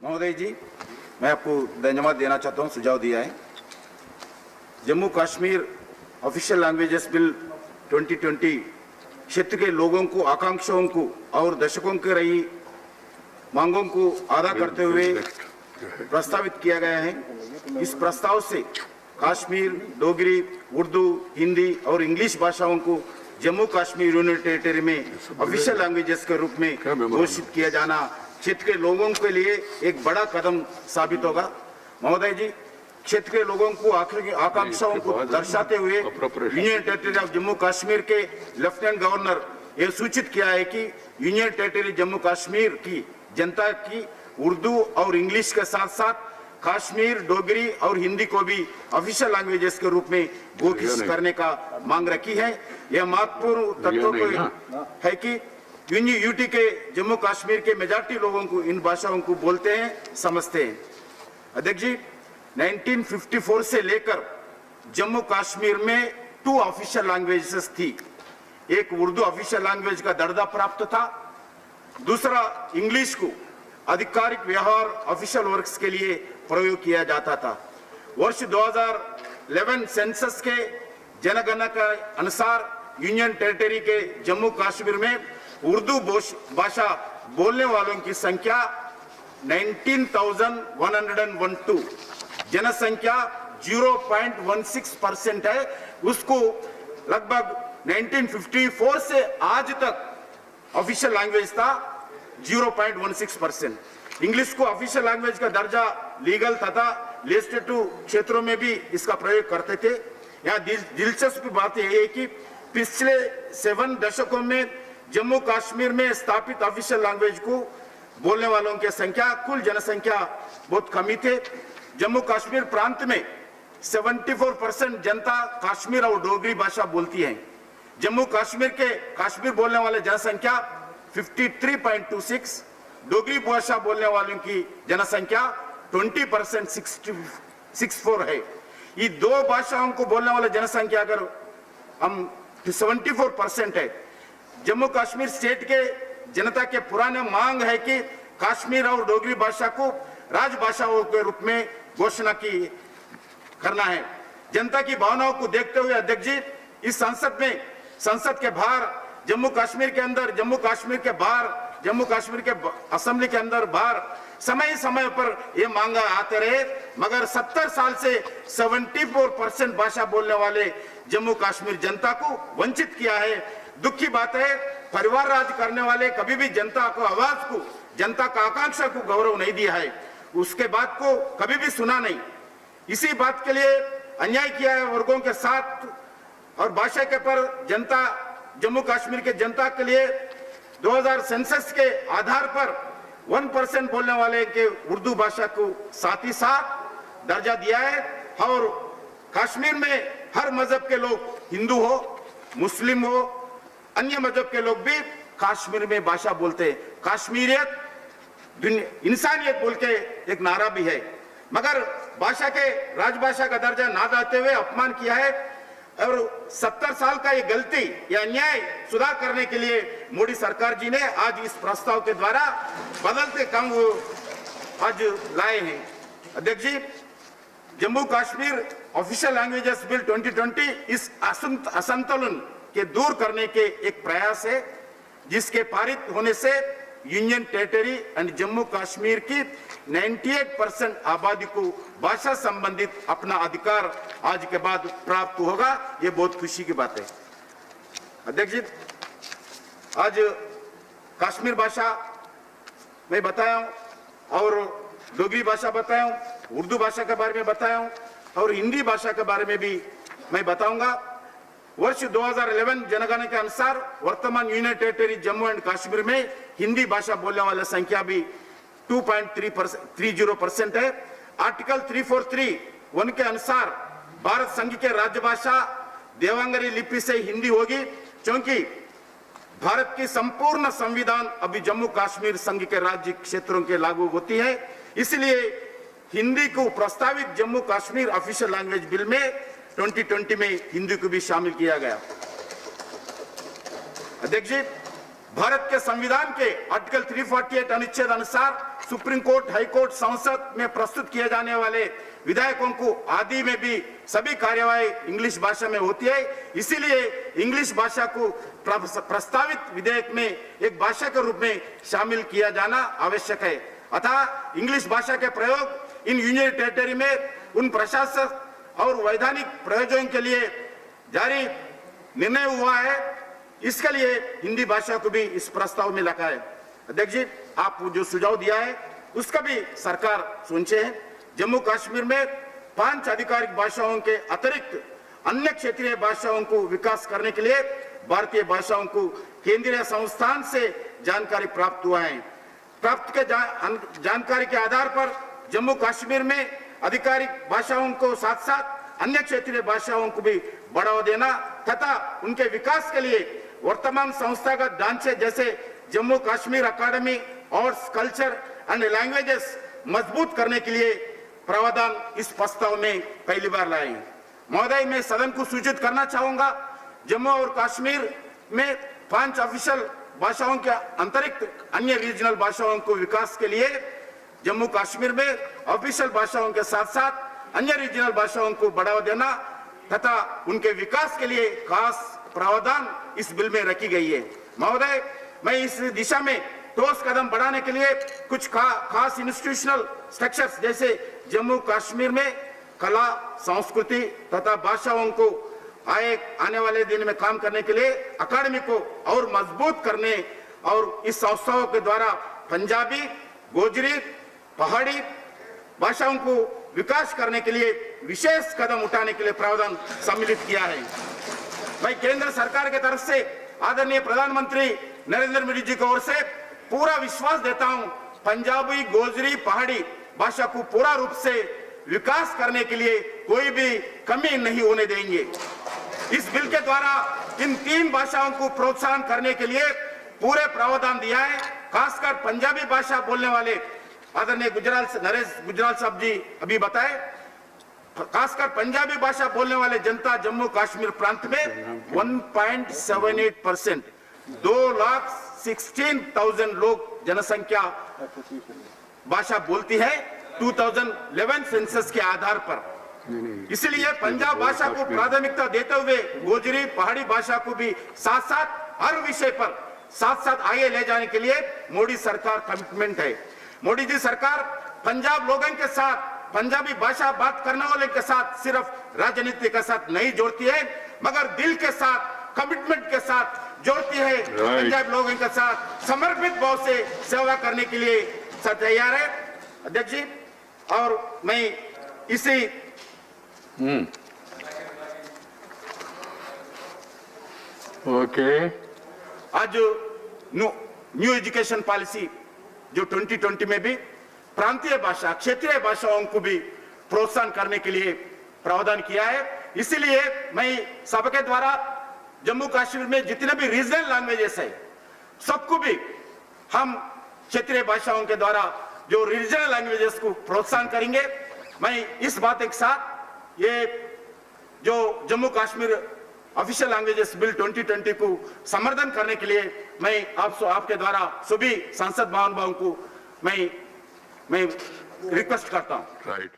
महोदय जी, मैं आपको धन्यवाद देना चाहता हूं, सुझाव दिया है। Jammu Kashmir official languages bill 2020 क्षेत्र के लोगों को, आकांक्षाओं को और दशकों के रही मांगों को आदा करते हुए प्रस्तावित किया गया है। इस प्रस्ताव से कश्मीर, डोगरी, उर्दू, हिंदी और इंग्लिश भाषाओं को जम्मू कश्मीर यूनियन टेरिटरी में ऑफिशियल लैंग्वेजेस के रूप में घोषित किया जाना क्षेत्र के लोगों के लिए एक बड़ा कदम साबित होगा। महोदय जी, क्षेत्र के लोगों को आकांक्षाओं को दर्शाते हुए union territory of Jammu Kashmir के लेफ्टिनेंट गवर्नर ये सूचित किया है कि यूनियन टेरिटरी जम्मू कश्मीर की जनता की उर्दू और इंग्लिश के साथ साथ कश्मीर, डोगरी और हिंदी को भी ऑफिशियल लैंग्वेजेस के रूप में घोषित करने का मांग रखी है। यह महत्वपूर्ण तत्व है कि यूटी के जम्मू कश्मीर के मेजॉरिटी लोगों को इन भाषाओं को बोलते हैं, समझते हैं। अध्यक्ष जी, 1954 से लेकर जम्मू कश्मीर में 2 ऑफिशियल लैंग्वेजेस थी। एक उर्दू ऑफिशियल लैंग्वेज का दर्जा प्राप्त था, दूसरा इंग्लिश को आधिकारिक व्यवहार ऑफिशियल वर्क्स के लिए प्रयोग किया जाता था। वर्ष 2011 सेंसस के जनगणना के अनुसार यूनियन टेरिटरी के जम्मू कश्मीर में उर्दू भाषा बोलने वालों की संख्या 19,112, जनसंख्या 0.16% है। उसको लगभग 1954 से आज तक ऑफिशियल लैंग्वेज था 0.16%। इंग्लिश को ऑफिशियल लैंग्वेज का दर्जा लीगल तथा लेजिस्लेटिव क्षेत्रों में भी इसका प्रयोग करते थे। यहाँ दिलचस्प बात यह है कि पिछले 7 दशकों में जम्मू कश्मीर में स्थापित ऑफिशियल लैंग्वेज को बोलने वालों की संख्या, कुल जनसंख्या बहुत कमी थे। जम्मू कश्मीर प्रांत में 74% जनता कश्मीर और डोगरी भाषा बोलती है। जम्मू कश्मीर के कश्मीर बोलने वाले जनसंख्या 53.26, डोगरी भाषा बोलने वालों की जनसंख्या 20% 64 है। ये 2 भाषाओं को बोलने वाले जनसंख्या अगर हम 74% है। जम्मू कश्मीर स्टेट के जनता के पुराने मांग है कि कश्मीर और डोगरी भाषा को राजभाषाओं के रूप में घोषणा करना है। जनता की भावनाओं को देखते हुए अध्यक्ष जी, इस संसद के बाहर, जम्मू कश्मीर के अंदर, जम्मू कश्मीर के बाहर, जम्मू कश्मीर के असेंबली के अंदर बाहर समय समय पर ये मांगा आते रहे, मगर 70 साल से 74% भाषा बोलने वाले जम्मू कश्मीर जनता को वंचित किया है। दुख की बात है, परिवार राज करने वाले कभी भी जनता को आवाज को, जनता का आकांक्षा को गौरव नहीं दिया है, उसके बात को कभी भी सुना नहीं। इसी बात के लिए अन्याय किया है वर्गों के साथ और भाषा के पर जनता, जम्मू कश्मीर के जनता के लिए 2000 सेंसस के आधार पर 1% बोलने वाले के उर्दू भाषा को साथ ही साथ दर्जा दिया है। और कश्मीर में हर मजहब के लोग, हिंदू हो, मुस्लिम हो, अन्य मजहब के लोग भी कश्मीर में भाषा बोलते हैं। कश्मीरियत, इंसानियत बोल के एक नारा भी है, मगर भाषा के राजभाषा का दर्जा ना देते हुए अपमान किया है। और 70 साल का ये गलती या अन्याय सुधार करने के लिए मोदी सरकार जी ने आज इस प्रस्ताव के द्वारा बदलते काम आज लाए हैं। अध्यक्ष जी, Jammu Kashmir official languages bill 2020 इस असंतुलन के दूर करने के एक प्रयास है, जिसके पारित होने से union territory and Jammu Kashmir की 98% आबादी को भाषा संबंधित अपना अधिकार आज के बाद प्राप्त होगा। ये बहुत खुशी की बात है। अध्यक्ष जी, आज कश्मीर भाषा मैं बताया हूं और डोगरी भाषा बताया हूं, उर्दू भाषा के बारे में बताया हूं और हिंदी भाषा के बारे में भी मैं बताऊंगा। वर्ष 2011 जनगणना के अनुसार वर्तमान union territory Jammu and Kashmir में हिंदी भाषा बोलने वाला संख्या भी 2.30% है। आर्टिकल 343(1) के अनुसार भारत संघ के राज्य भाषा देवनागरी लिपि से हिंदी होगी, क्योंकि भारत की संपूर्ण संविधान अभी जम्मू कश्मीर संघ के राज्य क्षेत्रों के लागू होती है। इसलिए हिंदी को प्रस्तावित Jammu Kashmir official language bill में 2020 में हिंदी को भी शामिल किया गया। अध्यक्ष जी, भारत के संविधान के आर्टिकल 348 अनुच्छेद अनुसार सुप्रीम कोर्ट, हाई कोर्ट, संसद में प्रस्तुत किए जाने वाले विधेयकों को आदि में भी सभी कार्यवाही इंग्लिश भाषा में होती है। इसीलिए इंग्लिश भाषा को प्रस्तावित विधेयक में एक भाषा के रूप में शामिल किया जाना आवश्यक है। अतः इंग्लिश भाषा के प्रयोग इन यूनियन टेरिटरी में उन प्रशासक और वैधानिक प्रयोजनों के लिए जारी निर्णय हुआ है। इसके लिए हिंदी भाषा को भी इस प्रस्ताव में रखा है। अध्यक्ष जी, आप जो सुझाव दिया है उसका भी सरकार सोचे है। जम्मू कश्मीर में 5 आधिकारिक भाषाओं के अतिरिक्त अन्य क्षेत्रीय भाषाओं को विकास करने के लिए भारतीय भाषाओं को केंद्रीय संस्थान से जानकारी प्राप्त हुआ है। प्राप्त के जानकारी के आधार पर जम्मू कश्मीर में आधिकारिक भाषाओं को साथ साथ अन्य क्षेत्रीय भाषाओं को भी बढ़ावा देना तथा उनके विकास के लिए वर्तमान संस्थागत ढांचे जैसे जम्मू कश्मीर अकादमी और कल्चर एंड लैंग्वेजेस मजबूत करने के लिए प्रावधान इस प्रस्ताव में पहली बार लाए हैं। महोदय, मैं सदन को सूचित करना चाहूंगा, जम्मू और कश्मीर में 5 ऑफिशियल भाषाओं के अतिरिक्त अन्य रीजनल भाषाओं को विकास के लिए जम्मू कश्मीर में ऑफिशियल भाषाओं के साथ साथ अन्य रीजनल भाषाओं को बढ़ावा देना तथा उनके विकास के लिए खास प्रावधान इस बिल में रखी गई है। महोदय, मैं इस दिशा में ठोस कदम बढ़ाने के लिए कुछ खास इंस्टीट्यूशनल स्ट्रक्चर्स जैसे जम्मू कश्मीर में कला, संस्कृति तथा भाषाओं को आने वाले दिन में काम करने के लिए अकादमी को और मजबूत करने और इस संस्थाओं के द्वारा पंजाबी, गोजरी, पहाड़ी भाषाओं को विकास करने के लिए विशेष कदम उठाने के लिए प्रावधान सम्मिलित किया है। मैं केंद्र सरकार की तरफ से आदरणीय प्रधानमंत्री नरेंद्र मोदी जी की ओर से पूरा विश्वास देता हूं, पंजाबी, गोजरी, पहाड़ी भाषा को पूरा रूप से विकास करने के लिए कोई भी कमी नहीं होने देंगे। इस बिल के द्वारा इन 3 भाषाओं को प्रोत्साहन करने के लिए पूरे प्रावधान दिया है। खासकर पंजाबी भाषा बोलने वाले आदरणीय नरेश गुजराल साहब जी अभी बताए, खासकर पंजाबी भाषा बोलने वाले जनता जम्मू कश्मीर प्रांत में 1.78%, 2,16,000 लोग जनसंख्या भाषा बोलती है 2011 सेंसस के आधार पर। इसलिए पंजाब भाषा को प्राथमिकता देते हुए गोजरी, पहाड़ी भाषा को भी साथ साथ हर विषय पर साथ साथ आगे ले जाने के लिए मोदी सरकार कमिटमेंट है। मोदी जी सरकार पंजाब लोगों के साथ, पंजाबी भाषा बात करने वाले के साथ सिर्फ राजनीति के साथ नहीं जोड़ती है, मगर दिल के साथ, कमिटमेंट के साथ जोड़ती है। पंजाब लोगों के साथ समर्पित भाव से सेवा करने के लिए तैयार है। अध्यक्ष जी, और मैं इसी ओके आज न्यू एजुकेशन पॉलिसी जो 2020 में भी प्रांतीय भाषा, क्षेत्रीय भाषाओं को भी प्रोत्साहन करने के लिए प्रावधान किया है। इसीलिए मैं सबके द्वारा जम्मू कश्मीर में जितने भी रीजनल लैंग्वेजेस है सबको भी हम क्षेत्रीय भाषाओं के द्वारा जो रीजनल लैंग्वेजेस को प्रोत्साहन करेंगे। मैं इस बात के साथ ये जो Jammu Kashmir official languages bill 2020 को समर्थन करने के लिए मैं आपके द्वारा सभी सांसद महानुभावों को मैं रिक्वेस्ट करता हूं। राइट।